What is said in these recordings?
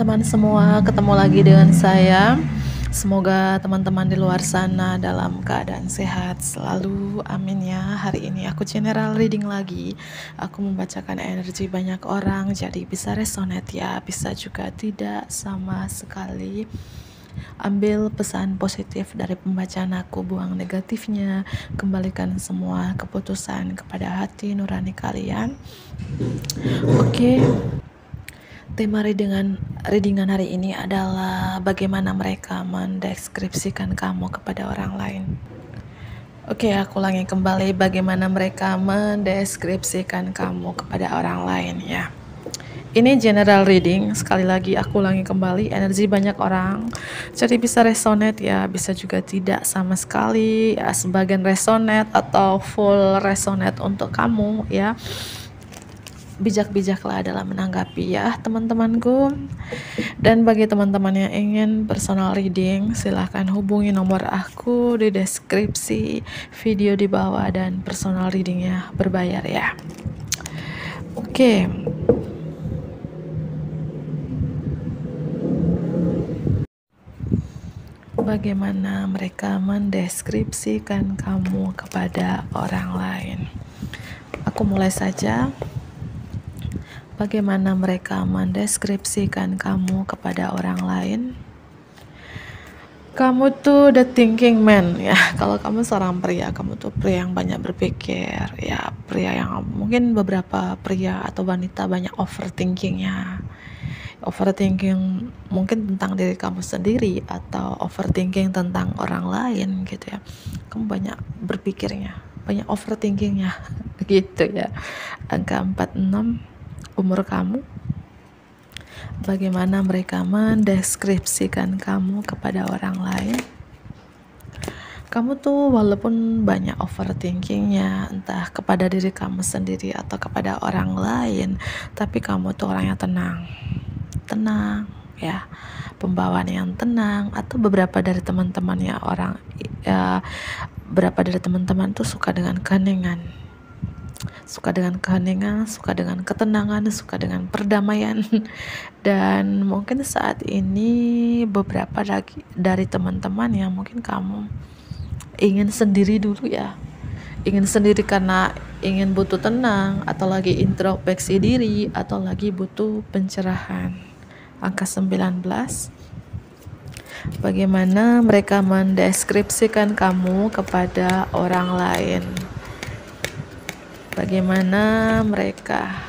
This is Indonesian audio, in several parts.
teman-teman semua, ketemu lagi dengan saya. Semoga teman-teman di luar sana dalam keadaan sehat selalu, amin ya. Hari ini aku general reading lagi. Aku membacakan energi banyak orang, jadi bisa resonate ya, bisa juga tidak sama sekali. Ambil pesan positif dari pembacaan aku, buang negatifnya, kembalikan semua keputusan kepada hati nurani kalian. Oke. Tema readingan hari ini adalah bagaimana mereka mendeskripsikan kamu kepada orang lain. Oke, aku ulangi kembali, bagaimana mereka mendeskripsikan kamu kepada orang lain ya. Ini general reading, sekali lagi aku ulangi kembali, energi banyak orang, jadi bisa resonate ya, bisa juga tidak sama sekali ya, sebagian resonate atau full resonate untuk kamu ya. Bijak-bijaklah dalam menanggapi ya teman-temanku. Dan bagi teman-teman yang ingin personal reading, silahkan hubungi nomor aku di deskripsi video di bawah, dan personal readingnya berbayar ya. Oke. Bagaimana mereka mendeskripsikan kamu kepada orang lain. Aku mulai saja. Bagaimana mereka mendeskripsikan kamu kepada orang lain? Kamu tuh the thinking man ya. Kalau kamu seorang pria, kamu tuh pria yang banyak berpikir ya, pria yang mungkin beberapa pria atau wanita banyak overthinkingnya. Overthinking mungkin tentang diri kamu sendiri atau overthinking tentang orang lain gitu ya. Kamu banyak berpikirnya, banyak overthinkingnya gitu ya. Angka 46, umur kamu. Bagaimana mereka mendeskripsikan kamu kepada orang lain. Kamu tuh walaupun banyak overthinkingnya, entah kepada diri kamu sendiri atau kepada orang lain, tapi kamu tuh orangnya tenang ya, pembawaan yang tenang. Atau beberapa dari teman-teman ya, beberapa dari teman-teman tuh suka dengan keheningan, suka dengan ketenangan, suka dengan perdamaian. Dan mungkin saat ini beberapa lagi dari teman-teman yang mungkin kamu ingin sendiri dulu ya, ingin sendiri karena ingin butuh tenang, atau lagi introspeksi diri, atau lagi butuh pencerahan. Angka 19, bagaimana mereka mendeskripsikan kamu kepada orang lain. Bagaimana mereka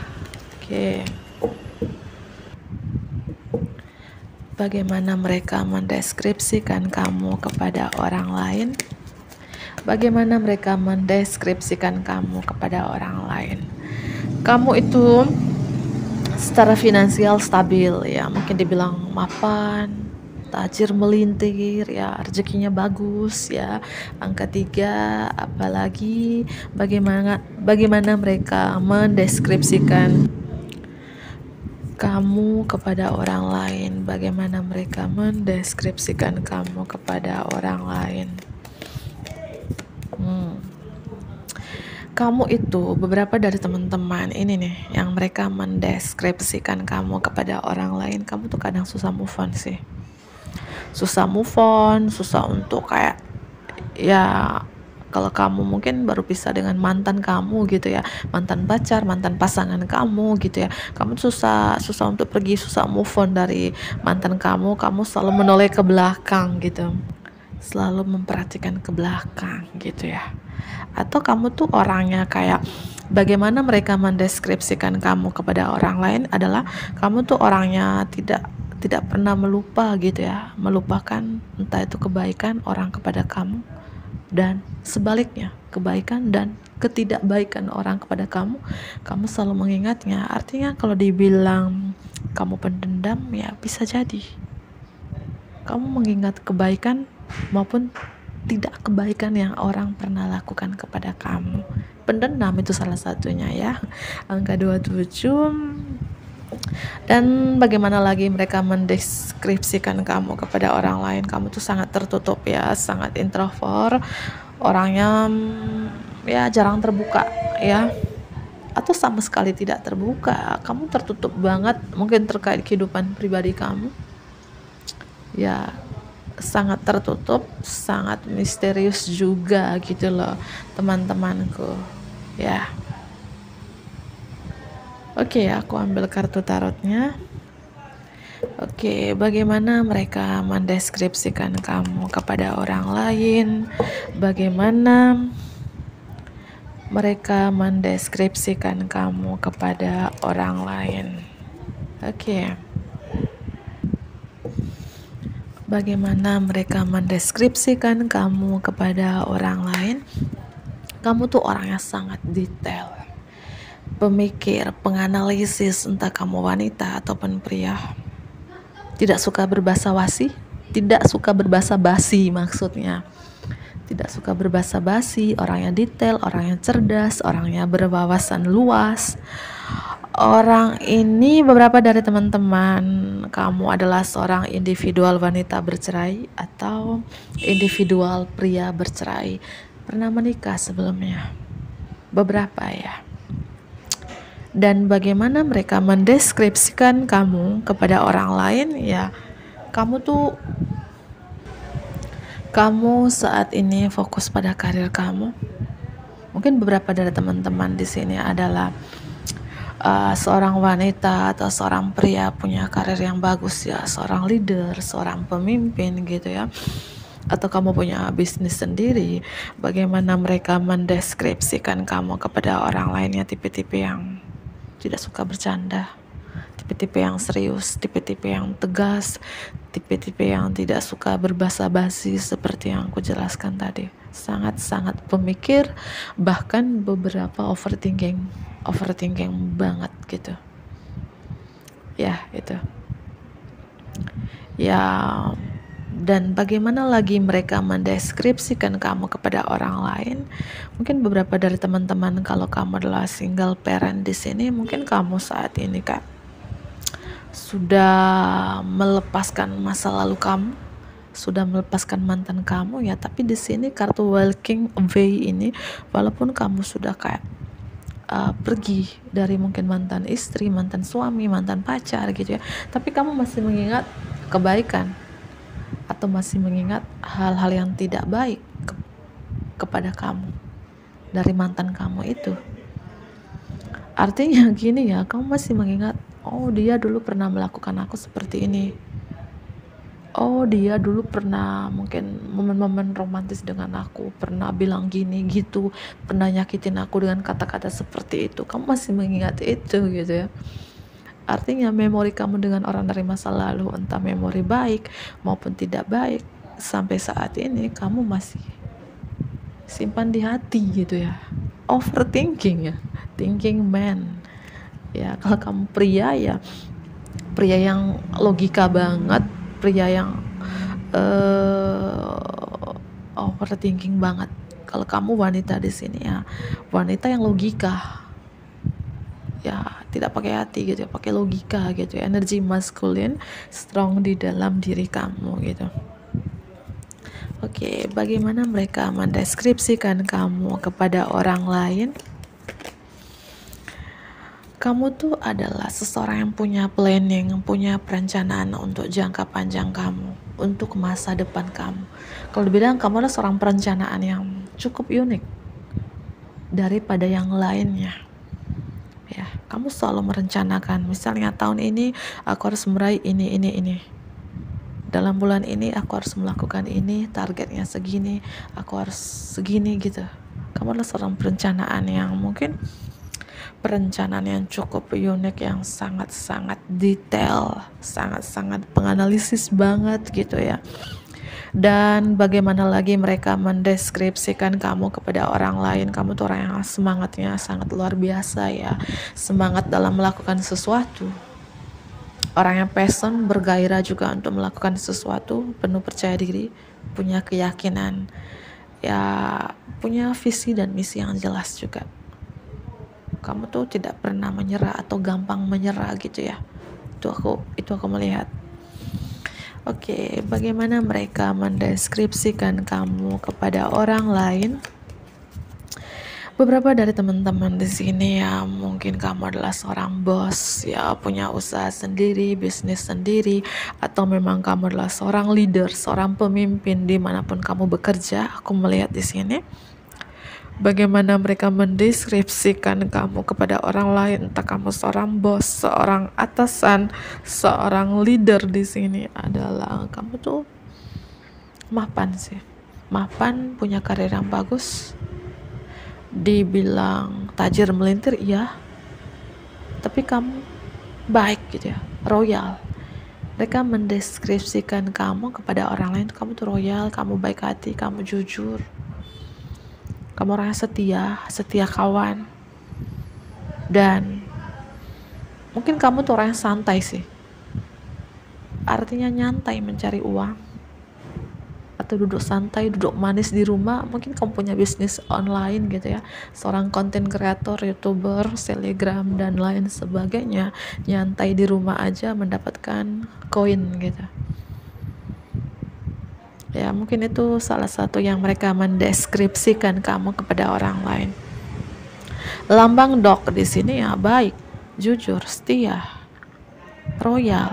bagaimana mereka mendeskripsikan kamu kepada orang lain. Bagaimana mereka mendeskripsikan kamu kepada orang lain. Kamu itu secara finansial stabil ya, mungkin dibilang mapan, tajir melintir ya, rezekinya bagus ya. Angka 3, apalagi bagaimana mereka mendeskripsikan kamu kepada orang lain. Bagaimana mereka mendeskripsikan kamu kepada orang lain. Kamu itu, beberapa dari teman-teman ini nih, yang mereka mendeskripsikan kamu kepada orang lain, kamu tuh kadang susah move on sih. Susah move on, susah untuk kayak ya, kalau kamu mungkin baru pisah dengan mantan kamu gitu ya, mantan pacar, mantan pasangan kamu gitu ya, kamu susah untuk pergi, susah move on dari mantan kamu selalu menoleh ke belakang gitu, selalu memperhatikan ke belakang gitu ya. Atau kamu tuh orangnya kayak, bagaimana mereka mendeskripsikan kamu kepada orang lain adalah kamu tuh orangnya tidak pernah melupa gitu ya, melupakan entah itu kebaikan orang kepada kamu, dan sebaliknya kebaikan dan ketidakbaikan orang kepada kamu selalu mengingatnya. Artinya kalau dibilang kamu pendendam ya, bisa jadi kamu mengingat kebaikan maupun tidak kebaikan yang orang pernah lakukan kepada kamu. Pendendam itu salah satunya ya. Angka 27, dan bagaimana lagi mereka mendeskripsikan kamu kepada orang lain. Kamu tuh sangat tertutup ya, sangat introvert, orangnya ya jarang terbuka ya. atau sama sekali tidak terbuka. Kamu tertutup banget mungkin terkait kehidupan pribadi kamu, ya sangat tertutup, sangat misterius juga gitu loh teman-temanku ya. Oke, aku ambil kartu tarotnya. Oke, bagaimana mereka mendeskripsikan kamu kepada orang lain? Bagaimana mereka mendeskripsikan kamu kepada orang lain? Oke. Bagaimana mereka mendeskripsikan kamu kepada orang lain? Kamu tuh orangnya sangat detail, pemikir, penganalisis, entah kamu wanita ataupun pria. Tidak suka berbasa-basi, tidak suka berbasa basi maksudnya. Tidak suka berbasa basi, orangnya detail, orangnya cerdas, orangnya berwawasan luas. Orang ini, beberapa dari teman-teman kamu adalah seorang individual wanita bercerai atau individual pria bercerai, pernah menikah sebelumnya, beberapa ya. Dan bagaimana mereka mendeskripsikan kamu kepada orang lain, ya kamu saat ini fokus pada karir kamu. Mungkin beberapa dari teman-teman di sini adalah seorang wanita atau seorang pria punya karir yang bagus ya, seorang leader, seorang pemimpin gitu ya, atau kamu punya bisnis sendiri. Bagaimana mereka mendeskripsikan kamu kepada orang lainnya, tipe-tipe yang tidak suka bercanda, tipe-tipe yang serius, tipe-tipe yang tegas, tipe-tipe yang tidak suka berbasa-basi seperti yang aku jelaskan tadi. Sangat-sangat pemikir, bahkan beberapa overthinking banget gitu. Ya, itu. Ya, dan bagaimana lagi mereka mendeskripsikan kamu kepada orang lain? Mungkin beberapa dari teman-teman, kalau kamu adalah single parent di sini, mungkin kamu saat ini Kak sudah melepaskan masa lalu kamu, sudah melepaskan mantan kamu ya. Tapi di sini kartu walking away ini, walaupun kamu sudah kayak pergi dari mungkin mantan istri, mantan suami, mantan pacar gitu ya, tapi kamu masih mengingat kebaikan atau masih mengingat hal-hal yang tidak baik kepada kamu dari mantan kamu itu. Artinya gini ya, kamu masih mengingat, oh dia dulu pernah melakukan aku seperti ini, oh dia dulu pernah mungkin momen-momen romantis dengan aku, pernah bilang gini gitu, pernah nyakitin aku dengan kata-kata seperti itu. Kamu masih mengingat itu gitu ya. Artinya memori kamu dengan orang dari masa lalu, entah memori baik maupun tidak baik, sampai saat ini kamu masih simpan di hati gitu ya. Overthinking ya, thinking man ya. Kalau kamu pria ya, pria yang logika banget, pria yang overthinking banget. Kalau kamu wanita di sini ya, wanita yang logika ya, tidak pakai hati gitu ya, pakai logika gitu ya. Energi maskulin strong di dalam diri kamu gitu. Oke, bagaimana mereka mendeskripsikan kamu kepada orang lain? Kamu tuh adalah seseorang yang punya planning, punya perencanaan untuk jangka panjang kamu, untuk masa depan kamu. Kalau dibilang kamu adalah seorang perencanaan yang cukup unik daripada yang lainnya. Ya, kamu selalu merencanakan, misalnya tahun ini aku harus meraih ini. Dalam bulan ini aku harus melakukan ini, targetnya segini, aku harus segini gitu. Kamu adalah seorang perencanaan yang mungkin perencanaan yang cukup unik, yang sangat-sangat detail, sangat-sangat penganalisis banget gitu ya. Dan bagaimana lagi mereka mendeskripsikan kamu kepada orang lain? Kamu tuh orang yang semangatnya sangat luar biasa ya, semangat dalam melakukan sesuatu, orang yang passion, bergairah juga untuk melakukan sesuatu, penuh percaya diri, punya keyakinan ya, punya visi dan misi yang jelas juga. Kamu tuh tidak pernah menyerah atau gampang menyerah gitu ya. Itu aku melihat. Oke, bagaimana mereka mendeskripsikan kamu kepada orang lain? Beberapa dari teman-teman di sini ya, mungkin kamu adalah seorang bos ya, punya usaha sendiri, bisnis sendiri, atau memang kamu adalah seorang leader, seorang pemimpin dimanapun kamu bekerja. Aku melihat di sini bagaimana mereka mendeskripsikan kamu kepada orang lain, entah kamu seorang bos, seorang atasan, seorang leader di sini adalah kamu tuh mapan sih, mapan, punya karir yang bagus. Dibilang tajir melintir, iya, tapi kamu baik gitu ya, royal. Mereka mendeskripsikan kamu kepada orang lain, kamu tuh royal, kamu baik hati, kamu jujur, kamu orang setia kawan, dan mungkin kamu tuh orang yang santai sih, artinya nyantai mencari uang, atau duduk santai, duduk manis di rumah. Mungkin kamu punya bisnis online gitu ya, seorang konten kreator, youtuber, selebgram dan lain sebagainya, nyantai di rumah aja mendapatkan koin gitu ya. Mungkin itu salah satu yang mereka mendeskripsikan kamu kepada orang lain. Lambang dog di sini ya, baik, jujur, setia, royal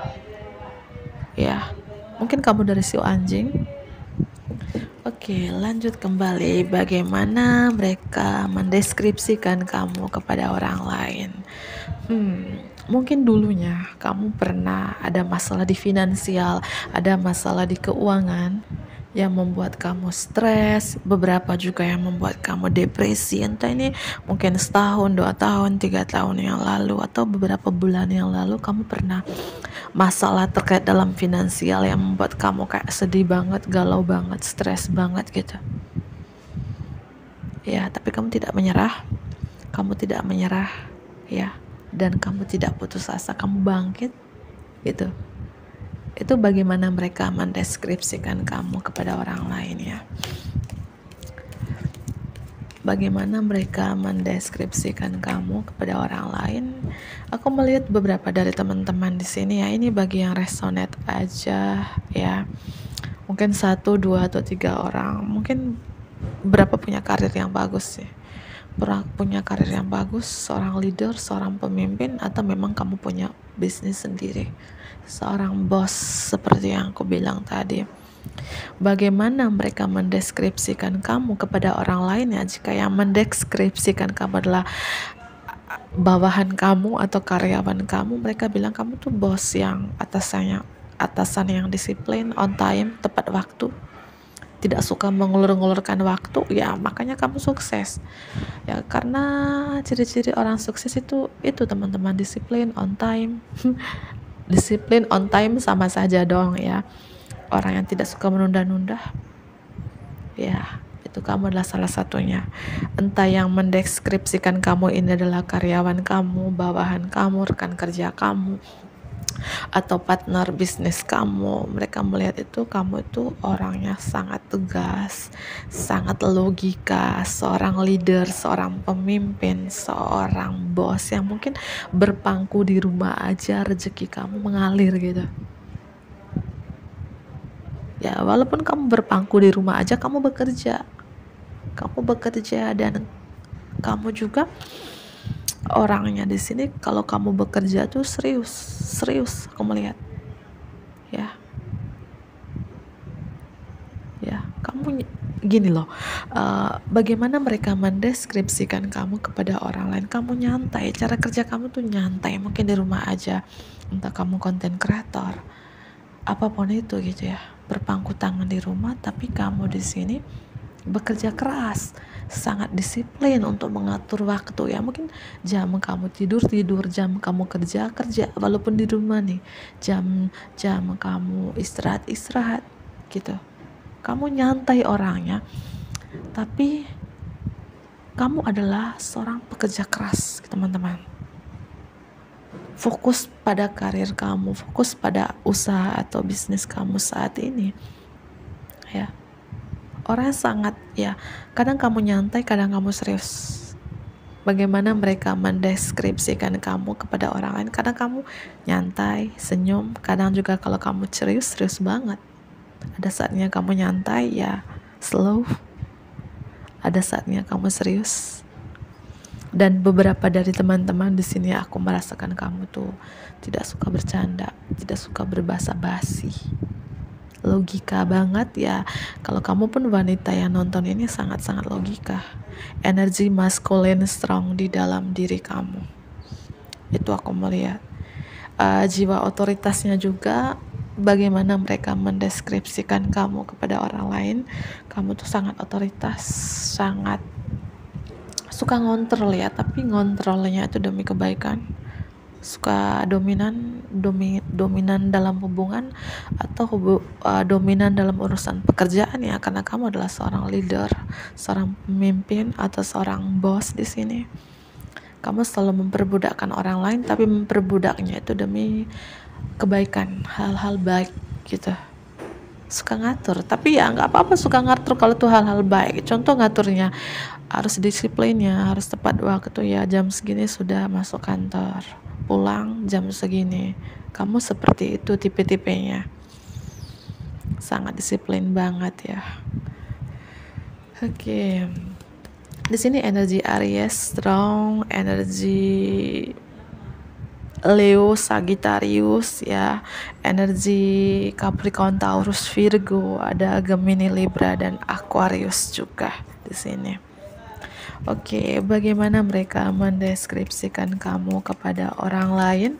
ya. Mungkin kamu dari siu anjing. Oke, lanjut kembali bagaimana mereka mendeskripsikan kamu kepada orang lain. Mungkin dulunya kamu pernah ada masalah di finansial, ada masalah di keuangan yang membuat kamu stres, beberapa juga yang membuat kamu depresi, entah ini mungkin setahun, 2 tahun, 3 tahun yang lalu, atau beberapa bulan yang lalu kamu pernah masalah terkait dalam finansial yang membuat kamu kayak sedih banget, galau banget, stres banget gitu ya. Tapi kamu tidak menyerah, ya, dan kamu tidak putus asa, kamu bangkit gitu. Itu bagaimana mereka mendeskripsikan kamu kepada orang lain ya. Bagaimana mereka mendeskripsikan kamu kepada orang lain. Aku melihat beberapa dari teman-teman di sini ya, ini bagi yang resonate aja ya. Mungkin 1, 2, atau 3 orang. Mungkin berapa punya karir yang bagus sih. Punya karir yang bagus, seorang leader, seorang pemimpin, atau memang kamu punya bisnis sendiri, seorang bos seperti yang aku bilang tadi. Bagaimana mereka mendeskripsikan kamu kepada orang lain ya, jika yang mendeskripsikan kamu adalah bawahan kamu atau karyawan kamu, mereka bilang kamu tuh bos yang atasan yang disiplin, on time, tepat waktu, tidak suka mengulur-ngulurkan waktu ya, makanya kamu sukses ya. Karena ciri-ciri orang sukses itu teman-teman, disiplin, on time. Disiplin, on time sama saja dong ya. Orang yang tidak suka menunda-nunda ya, itu kamu adalah salah satunya. Entah yang mendeskripsikan kamu ini adalah karyawan kamu, bawahan kamu, rekan kerja kamu, atau partner bisnis kamu, mereka melihat itu kamu itu orangnya sangat tegas, sangat logika, seorang leader, seorang pemimpin, seorang bos yang mungkin berpangku di rumah aja rezeki kamu mengalir gitu ya. Walaupun kamu berpangku di rumah aja, kamu bekerja dan kamu juga orangnya di sini. Kalau kamu bekerja tuh serius aku melihat ya kamu gini loh. Bagaimana mereka mendeskripsikan kamu kepada orang lain, kamu nyantai, cara kerja kamu tuh nyantai, mungkin di rumah aja, entah kamu konten kreator, apapun itu gitu ya, berpangku tangan di rumah, tapi kamu di sini bekerja keras, sangat disiplin untuk mengatur waktu ya. Mungkin jam kamu tidur, jam kamu kerja, walaupun di rumah nih, jam kamu istirahat gitu. Kamu nyantai orangnya, tapi kamu adalah seorang pekerja keras teman-teman. Fokus pada karir kamu, fokus pada usaha atau bisnis kamu saat ini ya. Orang sangat ya, kadang kamu nyantai, kadang kamu serius. Bagaimana mereka mendeskripsikan kamu kepada orang lain, kadang kamu nyantai, senyum, kadang juga kalau kamu serius banget. Ada saatnya kamu nyantai ya, slow. Ada saatnya kamu serius, Dan beberapa dari teman-teman di sini aku merasakan kamu tuh tidak suka bercanda, tidak suka berbahasa basi, logika banget ya. Kalau kamu pun wanita yang nonton ini sangat-sangat logika, energi maskulin strong di dalam diri kamu, itu aku melihat. Jiwa otoritasnya juga, bagaimana mereka mendeskripsikan kamu kepada orang lain. Kamu tuh sangat otoritas, sangat suka ngontrol ya, tapi ngontrolnya itu demi kebaikan. Suka dominan dalam hubungan, atau dominan dalam urusan pekerjaan ya, karena kamu adalah seorang leader, seorang pemimpin atau seorang bos di sini. Kamu selalu memperbudakkan orang lain, tapi memperbudaknya itu demi kebaikan, hal-hal baik gitu. Suka ngatur, tapi ya nggak apa-apa suka ngatur kalau tuh hal-hal baik. Contoh ngaturnya harus disiplinnya, harus tepat waktu ya, jam segini sudah masuk kantor, pulang jam segini. Kamu seperti itu tipe-tipenya, sangat disiplin banget ya. Oke. Di sini energi Aries strong, energi Leo Sagittarius ya, energi Capricorn, Taurus, Virgo, ada Gemini, Libra dan Aquarius juga di sini. Oke, bagaimana mereka mendeskripsikan kamu kepada orang lain?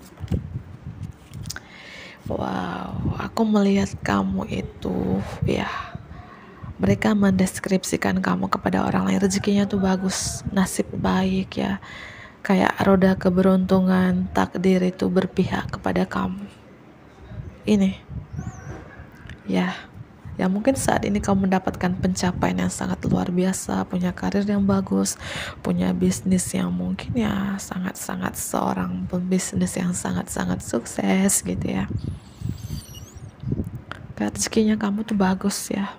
Wow, aku melihat kamu itu ya, mereka mendeskripsikan kamu kepada orang lain, rezekinya tuh bagus, nasib baik ya, kayak roda keberuntungan, takdir itu berpihak kepada kamu. Ini ya, ya mungkin saat ini kamu mendapatkan pencapaian yang sangat luar biasa, punya karir yang bagus, punya bisnis yang mungkin ya sangat-sangat, seorang pembisnis yang sangat-sangat sukses gitu ya. Kayak rezekinya kamu tuh bagus ya,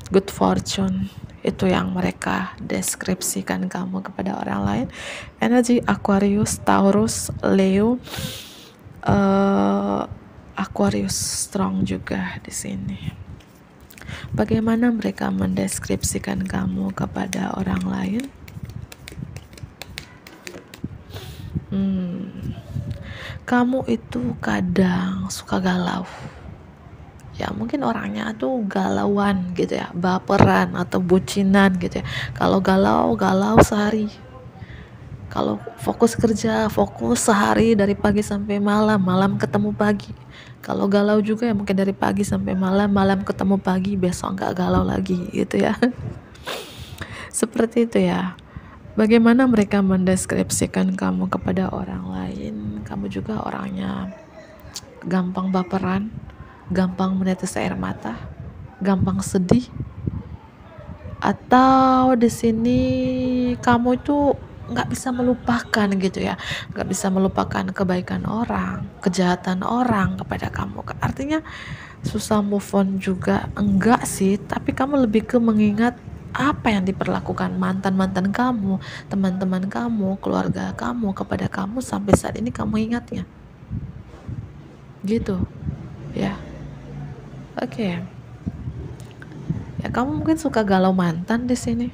good fortune, itu yang mereka deskripsikan kamu kepada orang lain. Energi Aquarius, Taurus, Leo, Aquarius strong juga di sini. Bagaimana mereka mendeskripsikan kamu kepada orang lain? Kamu itu kadang suka galau. Ya mungkin orangnya tuh galauan gitu ya, baperan atau bucinan gitu ya. Kalau galau sehari, kalau fokus kerja fokus sehari, dari pagi sampai malam, malam ketemu pagi. Kalau galau juga ya mungkin dari pagi sampai malam, malam ketemu pagi, besok nggak galau lagi gitu ya. Seperti itu ya. Bagaimana mereka mendeskripsikan kamu kepada orang lain? Kamu juga orangnya gampang baperan, gampang menetes air mata, gampang sedih, atau di sini kamu itu nggak bisa melupakan gitu ya, nggak bisa melupakan kebaikan orang, kejahatan orang kepada kamu. Artinya susah move on juga enggak sih, tapi kamu lebih ke mengingat apa yang diperlakukan mantan-mantan kamu, teman-teman kamu, keluarga kamu kepada kamu, sampai saat ini kamu ingatnya gitu ya. Oke. Ya kamu mungkin suka galau mantan di sini.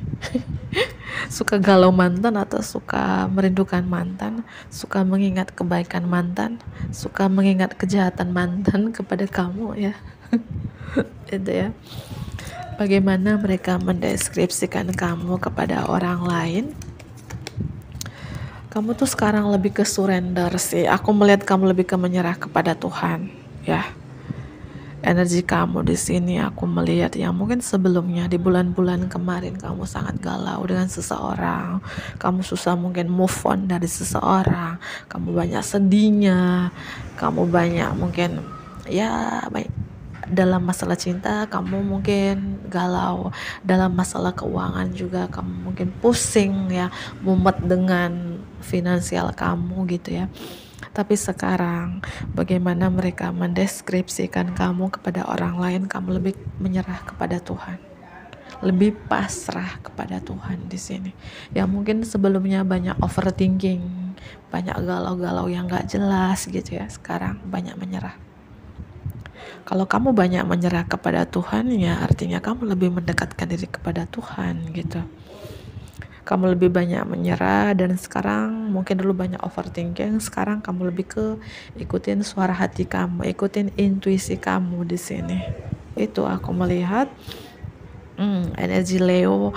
Suka galau mantan atau suka merindukan mantan, suka mengingat kebaikan mantan, suka mengingat kejahatan mantan kepada kamu ya. Itu ya. Bagaimana mereka mendeskripsikan kamu kepada orang lain? Kamu tuh sekarang lebih ke surrender sih. Aku melihat kamu lebih ke menyerah kepada Tuhan, ya. Energi kamu di sini aku melihat yang mungkin sebelumnya di bulan-bulan kemarin kamu sangat galau dengan seseorang, kamu susah mungkin move on dari seseorang, kamu banyak sedihnya, kamu banyak mungkin ya baik dalam masalah cinta, kamu mungkin galau, dalam masalah keuangan juga kamu mungkin pusing ya, mumet dengan finansial kamu gitu ya. Tapi sekarang bagaimana mereka mendeskripsikan kamu kepada orang lain? Kamu lebih menyerah kepada Tuhan, lebih pasrah kepada Tuhan di sini. Ya mungkin sebelumnya banyak overthinking, banyak galau-galau yang gak jelas gitu ya. Sekarang banyak menyerah. Kalau kamu banyak menyerah kepada Tuhan, ya artinya kamu lebih mendekatkan diri kepada Tuhan gitu. kamu lebih banyak menyerah, dan sekarang mungkin dulu banyak overthinking, sekarang kamu lebih ke ikutin suara hati kamu, ikutin intuisi kamu di sini. Itu aku melihat energi Leo,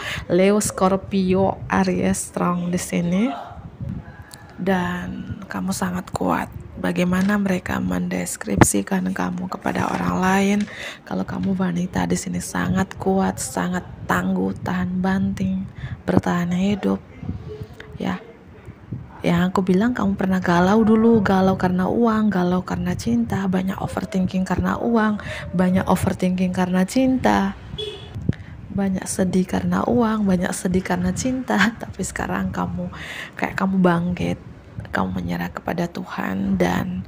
Scorpio, Aries strong di sini, dan kamu sangat kuat. Bagaimana mereka mendeskripsikan kamu kepada orang lain? Kalau kamu wanita di sini sangat kuat, sangat tangguh, tahan banting, bertahan hidup. Ya, yang aku bilang kamu pernah galau dulu, galau karena uang, galau karena cinta, banyak overthinking karena uang, banyak overthinking karena cinta, banyak sedih karena uang, banyak sedih karena cinta. Tapi sekarang kamu bangkit, kamu menyerah kepada Tuhan, dan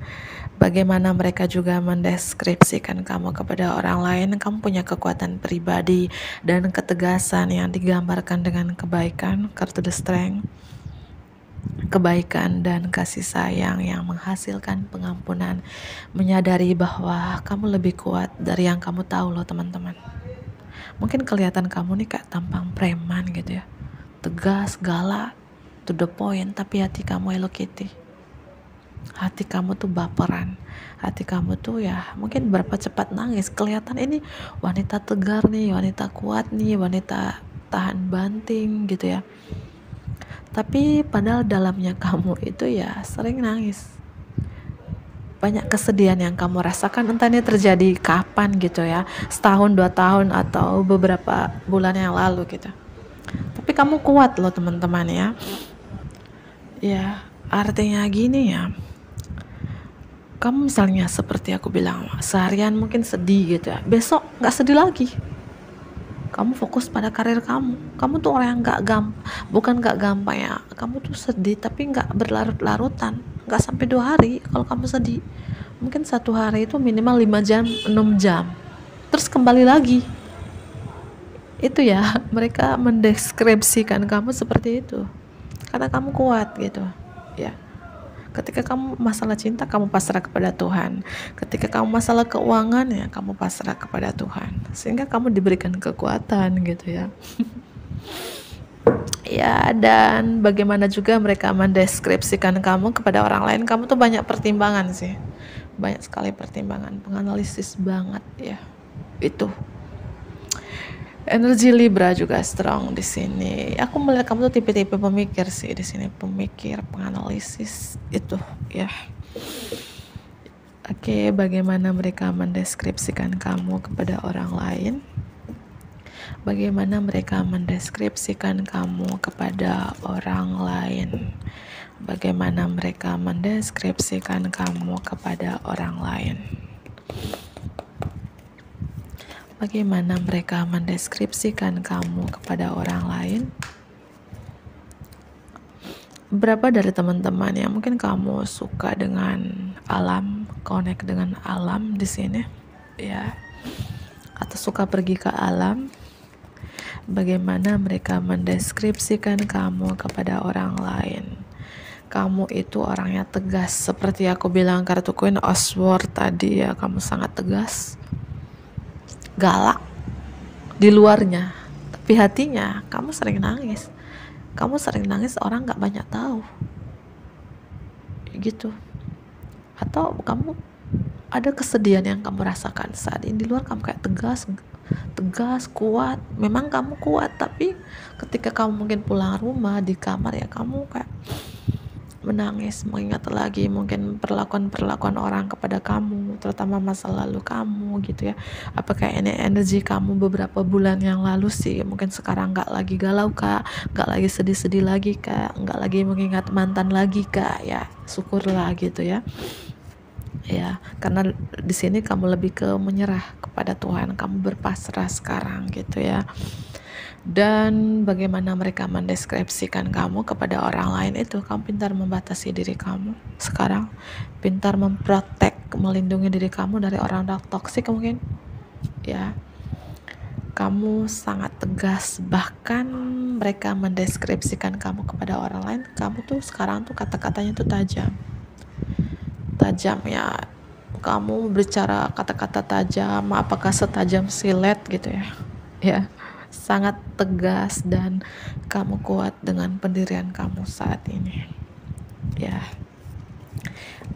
bagaimana mereka juga mendeskripsikan kamu kepada orang lain, kamu punya kekuatan pribadi dan ketegasan yang digambarkan dengan kebaikan, kartu the strength, kebaikan dan kasih sayang yang menghasilkan pengampunan, menyadari bahwa kamu lebih kuat dari yang kamu tahu loh teman-teman. Mungkin kelihatan kamu nih kayak tampang preman gitu ya, tegas, galak, to the point, tapi hati kamu Hello Kitty. Hati kamu tuh baperan, hati kamu tuh ya mungkin berapa cepat nangis. Kelihatan ini wanita tegar nih, wanita kuat nih, wanita tahan banting gitu ya, tapi padahal dalamnya kamu itu ya sering nangis. Banyak kesedihan yang kamu rasakan, entah ini terjadi kapan gitu ya, setahun, 2 tahun, atau beberapa bulan yang lalu gitu. Tapi kamu kuat loh teman-teman ya. Ya, artinya gini ya, kamu misalnya seperti aku bilang, seharian mungkin sedih gitu ya, besok gak sedih lagi. Kamu fokus pada karir kamu. Kamu tuh orang yang bukan gak gampang ya, kamu tuh sedih tapi gak berlarut-larutan, gak sampai 2 hari. Kalau kamu sedih, mungkin 1 hari itu minimal 5 jam, 6 jam, terus kembali lagi. Itu ya, mereka mendeskripsikan kamu seperti itu karena kamu kuat gitu ya. Ketika kamu masalah cinta, kamu pasrah kepada Tuhan. Ketika kamu masalah keuangan, ya kamu pasrah kepada Tuhan, sehingga kamu diberikan kekuatan gitu ya. Ya, dan bagaimana juga mereka mendeskripsikan kamu kepada orang lain, kamu tuh banyak pertimbangan sih, banyak sekali pertimbangan, penganalisis banget ya. Itu energi Libra juga strong di sini. Aku melihat kamu tuh tipe-tipe pemikir sih di sini, pemikir, penganalisis itu ya. Oke, bagaimana mereka mendeskripsikan kamu kepada orang lain? Bagaimana mereka mendeskripsikan kamu kepada orang lain? Bagaimana mereka mendeskripsikan kamu kepada orang lain? Bagaimana mereka mendeskripsikan kamu kepada orang lain? Berapa dari teman-teman yang mungkin kamu suka dengan alam, connect dengan alam di sini, ya, atau suka pergi ke alam? Bagaimana mereka mendeskripsikan kamu kepada orang lain? Kamu itu orangnya tegas, seperti aku bilang kartu Queen of Swords tadi ya, kamu sangat tegas, galak di luarnya, tapi hatinya kamu sering nangis. Kamu sering nangis, orang gak banyak tahu gitu. Atau kamu ada kesedihan yang kamu rasakan saat ini, di luar kamu kayak tegas, kuat. Memang kamu kuat, tapi ketika kamu mungkin pulang rumah di kamar ya, kamu kayak menangis, mengingat lagi mungkin perlakuan orang kepada kamu, terutama masa lalu kamu gitu ya. Apakah ini energi kamu beberapa bulan yang lalu sih, mungkin sekarang gak lagi galau kak, gak lagi sedih-sedih lagi kak, gak lagi mengingat mantan lagi kak, ya syukurlah gitu ya. Ya, karena di sini kamu lebih ke menyerah kepada Tuhan, kamu berpasrah sekarang gitu ya. Dan bagaimana mereka mendeskripsikan kamu kepada orang lain, itu kamu pintar membatasi diri kamu sekarang, pintar memprotek, melindungi diri kamu dari orang-orang toksik mungkin ya. Kamu sangat tegas, bahkan mereka mendeskripsikan kamu kepada orang lain, kamu tuh sekarang tuh kata-katanya tuh tajam ya. Kamu bicara kata-kata tajam, apakah setajam silet gitu ya. Ya, sangat tegas dan kamu kuat dengan pendirian kamu saat ini. Ya,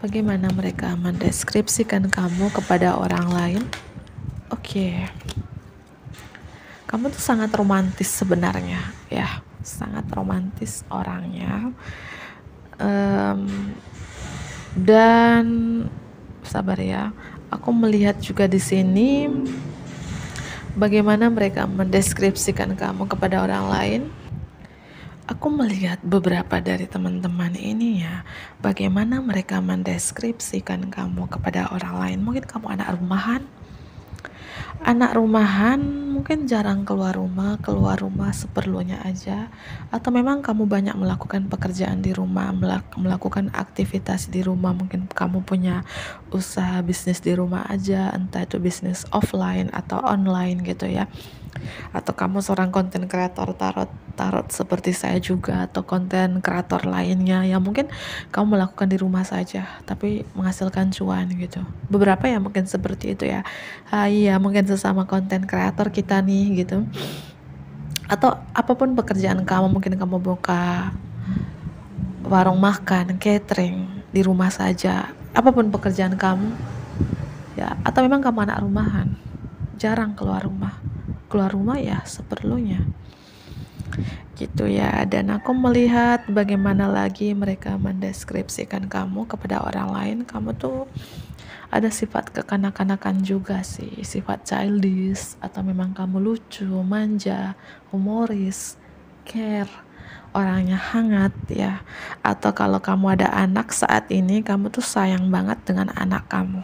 bagaimana mereka mendeskripsikan kamu kepada orang lain? Oke. Kamu tuh sangat romantis sebenarnya, ya, sangat romantis orangnya. Dan sabar ya, aku melihat juga di sini bagaimana mereka mendeskripsikan kamu kepada orang lain. Aku melihat beberapa dari teman-teman ini ya, bagaimana mereka mendeskripsikan kamu kepada orang lain. Mungkin kamu anak rumahan mungkin jarang keluar rumah seperlunya aja, atau memang kamu banyak melakukan pekerjaan di rumah, melakukan aktivitas di rumah. Mungkin kamu punya usaha bisnis di rumah aja, entah itu bisnis offline atau online gitu ya, atau kamu seorang konten kreator tarot seperti saya juga, atau konten kreator lainnya yang mungkin kamu melakukan di rumah saja tapi menghasilkan cuan gitu. Beberapa ya mungkin seperti itu ya. Iya, mungkin sesama konten kreator kita nih gitu. Atau apapun pekerjaan kamu, mungkin kamu buka warung makan, catering di rumah saja, apapun pekerjaan kamu ya, atau memang kamu anak rumahan jarang keluar rumah ya seperlunya gitu ya. Dan aku melihat bagaimana lagi mereka mendeskripsikan kamu kepada orang lain. Kamu tuh ada sifat kekanak-kanakan juga sih, sifat childish, atau memang kamu lucu, manja, humoris, care, orangnya hangat ya. Atau kalau kamu ada anak saat ini, kamu tuh sayang banget dengan anak kamu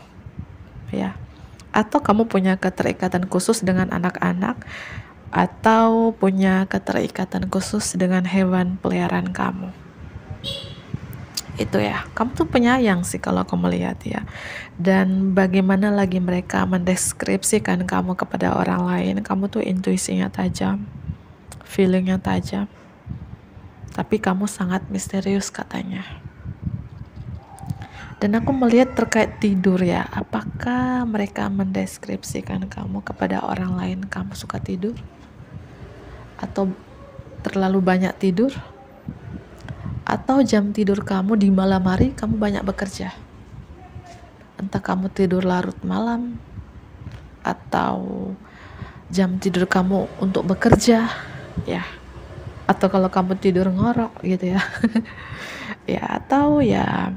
ya. Atau kamu punya keterikatan khusus dengan anak-anak, atau punya keterikatan khusus dengan hewan peliharaan kamu. Itu ya, kamu tuh penyayang sih kalau aku melihat ya. Dan bagaimana lagi mereka mendeskripsikan kamu kepada orang lain, kamu tuh intuisinya tajam, feelingnya tajam, tapi kamu sangat misterius katanya. Dan aku melihat terkait tidur ya, apakah mereka mendeskripsikan kamu kepada orang lain kamu suka tidur? Atau terlalu banyak tidur? Atau jam tidur kamu di malam hari kamu banyak bekerja? Entah kamu tidur larut malam, atau jam tidur kamu untuk bekerja ya, atau kalau kamu tidur ngorok gitu ya. Ya, atau ya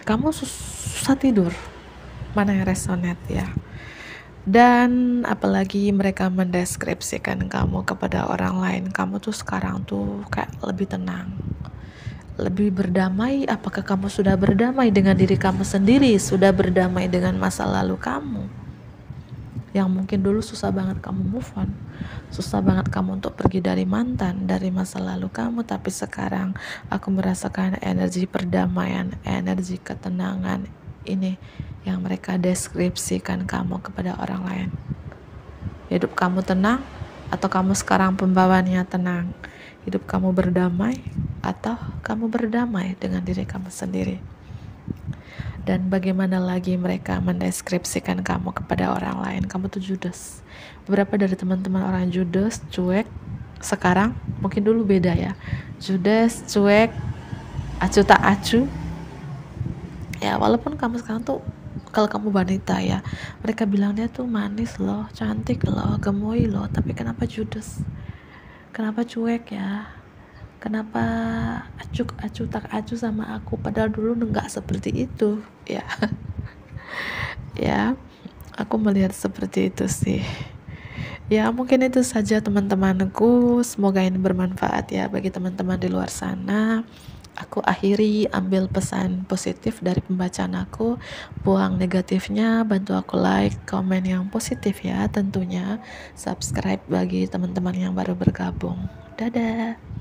kamu susah tidur, mana yang resonate ya. Dan apalagi mereka mendeskripsikan kamu kepada orang lain, kamu tuh sekarang tuh kayak lebih tenang, lebih berdamai. Apakah kamu sudah berdamai dengan diri kamu sendiri, sudah berdamai dengan masa lalu kamu yang mungkin dulu susah banget kamu move on, susah banget kamu untuk pergi dari mantan, dari masa lalu kamu. Tapi sekarang aku merasakan energi perdamaian, energi ketenangan ini yang mereka deskripsikan kamu kepada orang lain. Hidup kamu tenang, atau kamu sekarang pembawanya tenang? Hidup kamu berdamai, atau kamu berdamai dengan diri kamu sendiri? Dan bagaimana lagi mereka mendeskripsikan kamu kepada orang lain? Kamu tuh judes. Beberapa dari teman-teman orang judes, cuek. Sekarang mungkin dulu beda ya, judes, cuek, acu tak acu ya. Walaupun kamu sekarang tuh, kalau kamu wanita ya, mereka bilang dia tuh manis loh, cantik loh, gemoy loh, tapi kenapa judes? Kenapa cuek ya? Kenapa acu tak acu sama aku? Padahal dulu nggak seperti itu ya. Ya, aku melihat seperti itu sih. Ya, mungkin itu saja teman-temanku. Semoga ini bermanfaat ya bagi teman-teman di luar sana. Aku akhiri ambil pesan positif dari pembacaan aku, buang negatifnya, bantu aku like, komen yang positif ya tentunya, subscribe bagi teman-teman yang baru bergabung. Dadah.